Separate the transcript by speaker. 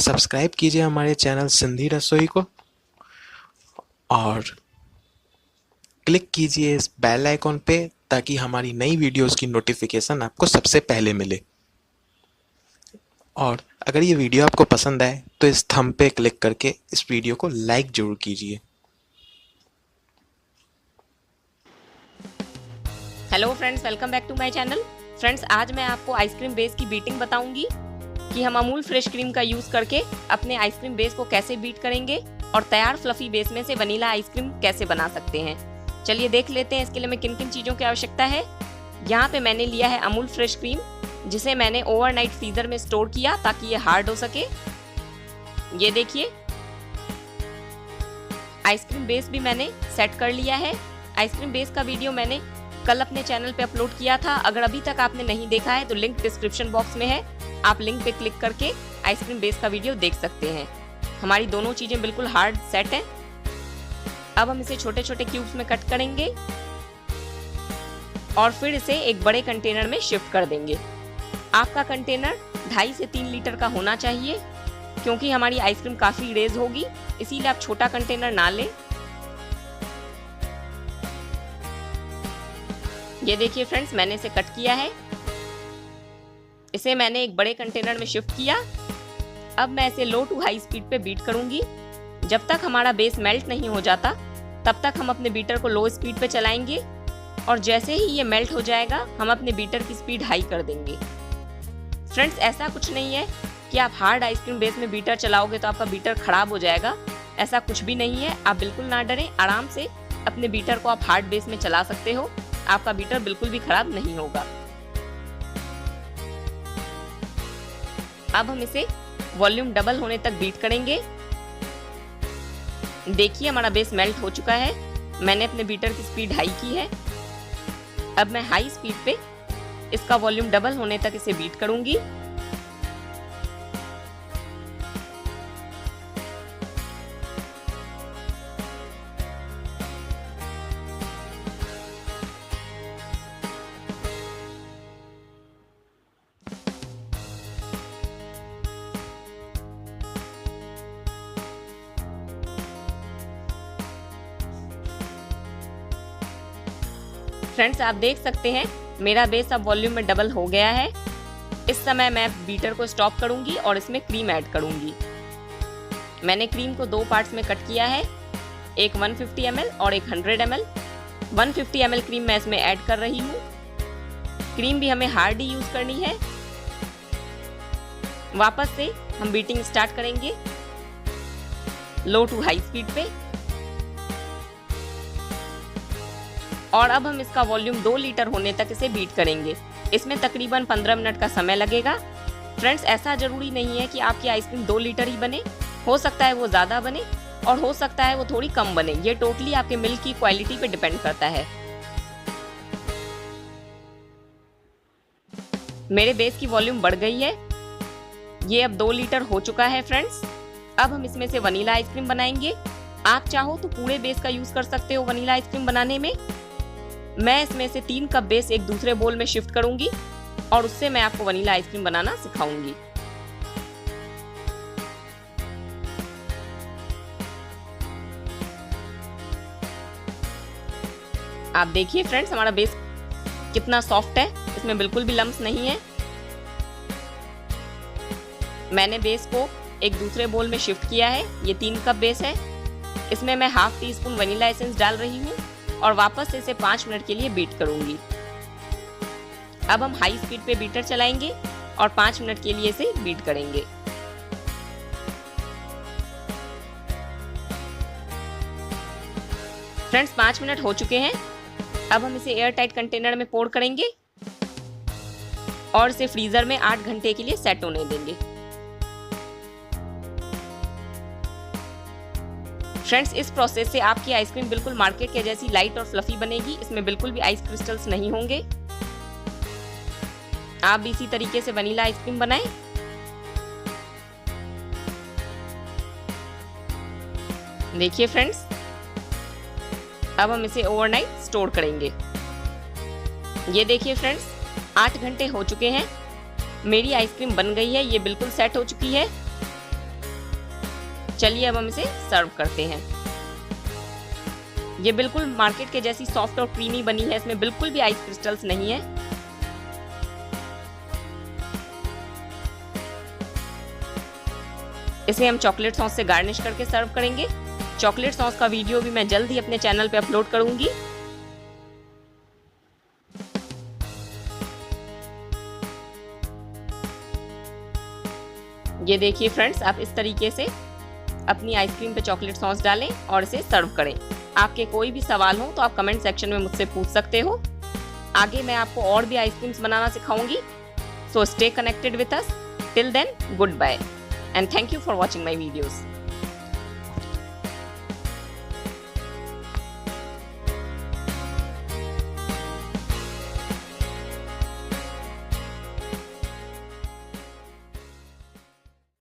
Speaker 1: Subscribe कीजिए हमारे channel Sindhi रसोई को और क्लिक कीजिए इस बेल आइकॉन पे ताकि हमारी नई वीडियोस की नोटिफिकेशन आपको सबसे पहले मिले। और अगर ये वीडियो आपको पसंद आए तो इस थंब पे क्लिक करके इस वीडियो को लाइक जरूर कीजिए।
Speaker 2: Hello friends, welcome back to my channel. Friends, आज मैं आपको आइसक्रीम बेस की बीटिंग बताऊंगी कि हम अमूल फ्रेश क्रीम का यूज करके अपने आइसक्रीम बेस को कैसे बीट करेंगे और तैयार फ्लफी बेस में से वनीला आइसक्रीम कैसे बना सकते हैं। चलिए देख लेते हैं इसके लिए हमें किन किन चीजों की आवश्यकता है। यहाँ पे मैंने लिया है अमूल फ्रेश क्रीम, जिसे मैंने ओवरनाइट फ्रीजर में स्टोर किया ताकि ये हार्ड हो सके। ये देखिए, आइसक्रीम बेस भी मैंने सेट कर लिया है। आइसक्रीम बेस का वीडियो मैंने कल अपने चैनल पे अपलोड किया था। अगर अभी तक आपने नहीं देखा है तो लिंक डिस्क्रिप्शन बॉक्स में है, आप लिंक पे क्लिक करके आइसक्रीम बेस का वीडियो देख सकते हैं। हमारी दोनों चीजें बिल्कुल हार्ड सेट हैं। अब हम इसे छोटे छोटे क्यूब्स में कट करेंगे और फिर इसे एक बड़े कंटेनर में शिफ्ट कर देंगे। आपका कंटेनर 2.5 से 3 लीटर का होना चाहिए, क्योंकि हमारी आइसक्रीम काफी रेज होगी, इसीलिए आप छोटा कंटेनर ना लें। ये देखिए फ्रेंड्स, मैंने इसे कट किया है। इसे मैंने एक बड़े कंटेनर में शिफ्ट किया। अब मैं इसे लो टू हाई स्पीड पे बीट करूंगी। जब तक हमारा बेस मेल्ट नहीं हो जाता तब तक हम अपने बीटर को लो स्पीड पे चलाएंगे, और जैसे ही ये मेल्ट हो जाएगा हम अपने बीटर की स्पीड हाई कर देंगे। फ्रेंड्स, ऐसा कुछ नहीं है कि आप हार्ड आइसक्रीम बेस में बीटर चलाओगे तो आपका बीटर खराब हो जाएगा। ऐसा कुछ भी नहीं है, आप बिल्कुल ना डरें। आराम से अपने बीटर को आप हार्ड बेस में चला सकते हो, आपका बीटर बिल्कुल भी खराब नहीं होगा। अब हम इसे वॉल्यूम डबल होने तक बीट करेंगे। देखिए, हमारा बेस मेल्ट हो चुका है। मैंने अपने बीटर की स्पीड हाई की है। अब मैं हाई स्पीड पे इसका वॉल्यूम डबल होने तक इसे बीट करूंगी। फ्रेंड्स, आप देख सकते हैं मेरा बेस अब वॉल्यूम में डबल हो गया है। इस समय मैं बीटर को स्टॉप करूंगी और इसमें क्रीम ऐड करूंगी। मैंने क्रीम को 2 पार्ट्स में कट किया है, एक 150 ml और एक 100 ml। 150 ml क्रीम मैं इसमें ऐड कर रही हूँ। क्रीम भी हमें हार्ड ही यूज करनी है। वापस से हम बीटिंग स्टार्ट करेंगे लो टू हाई स्पीड पे, और अब हम इसका वॉल्यूम 2 लीटर होने तक इसे बीट करेंगे। इसमें तकरीबन 15 मिनट का समय लगेगा। फ्रेंड्स, ऐसा जरूरी नहीं है कि आपकी आइसक्रीम 2 लीटर ही बने। हो सकता है वो ज्यादा बने और हो सकता है वो थोड़ी कम बने। ये टोटली आपके मिल्क की क्वालिटी पे डिपेंड करता है। मेरे बेस की वॉल्यूम बढ़ गई है। ये अब 2 लीटर हो चुका है। फ्रेंड्स, अब हम इसमें से वनीला आइसक्रीम बनाएंगे। आप चाहो तो पूरे बेस का यूज कर सकते हो वनीला आइसक्रीम बनाने में। मैं इसमें से 3 कप बेस एक दूसरे बोल में शिफ्ट करूंगी और उससे मैं आपको वनीला आइसक्रीम बनाना सिखाऊंगी। आप देखिए फ्रेंड्स, हमारा बेस कितना सॉफ्ट है, इसमें बिल्कुल भी लम्स नहीं है। मैंने बेस को एक दूसरे बोल में शिफ्ट किया है। ये 3 कप बेस है। इसमें मैं ½ टीस्पून वनीला एसेंस डाल रही हूँ और वापस से इसे 5 मिनट के लिए बीट करूंगी। अब हम हाई स्पीड पे बीटर चलाएंगे और 5 मिनट के लिए इसे बीट करेंगे। फ्रेंड्स, 5 मिनट हो चुके हैं। अब हम इसे एयर टाइट कंटेनर में पोर करेंगे और इसे फ्रीजर में 8 घंटे के लिए सेट होने देंगे। फ्रेंड्स, इस प्रोसेस से आपकी आइसक्रीम बिल्कुल मार्केट के जैसी लाइट और फ्लफी बनेगी। इसमें बिल्कुल भी आइस क्रिस्टल्स नहीं होंगे। आप भी इसी तरीके से वनीला आइसक्रीम बनाएं। देखिए फ्रेंड्स, अब हम इसे ओवरनाइट स्टोर करेंगे। ये देखिए फ्रेंड्स, 8 घंटे हो चुके हैं। मेरी आइसक्रीम बन गई है, ये बिल्कुल सेट हो चुकी है। चलिए अब हम इसे सर्व करते हैं। ये बिल्कुल मार्केट के जैसी सॉफ्ट और क्रीमी बनी है, इसमें बिल्कुल भी आइस क्रिस्टल्स नहीं है। इसे हम चॉकलेट सॉस से गार्निश करके सर्व करेंगे। चॉकलेट सॉस का वीडियो भी मैं जल्द ही अपने चैनल पे अपलोड करूंगी। ये देखिए फ्रेंड्स, आप इस तरीके से अपनी आइसक्रीम पे चॉकलेट सॉस डालें और इसे सर्व करें। आपके कोई भी सवाल हो तो आप कमेंट सेक्शन में मुझसे पूछ सकते हो। आगे मैं आपको और भी आइसक्रीम्स बनाना सिखाऊंगी। So stay connected with us. Till then, goodbye and thank you for watching my videos.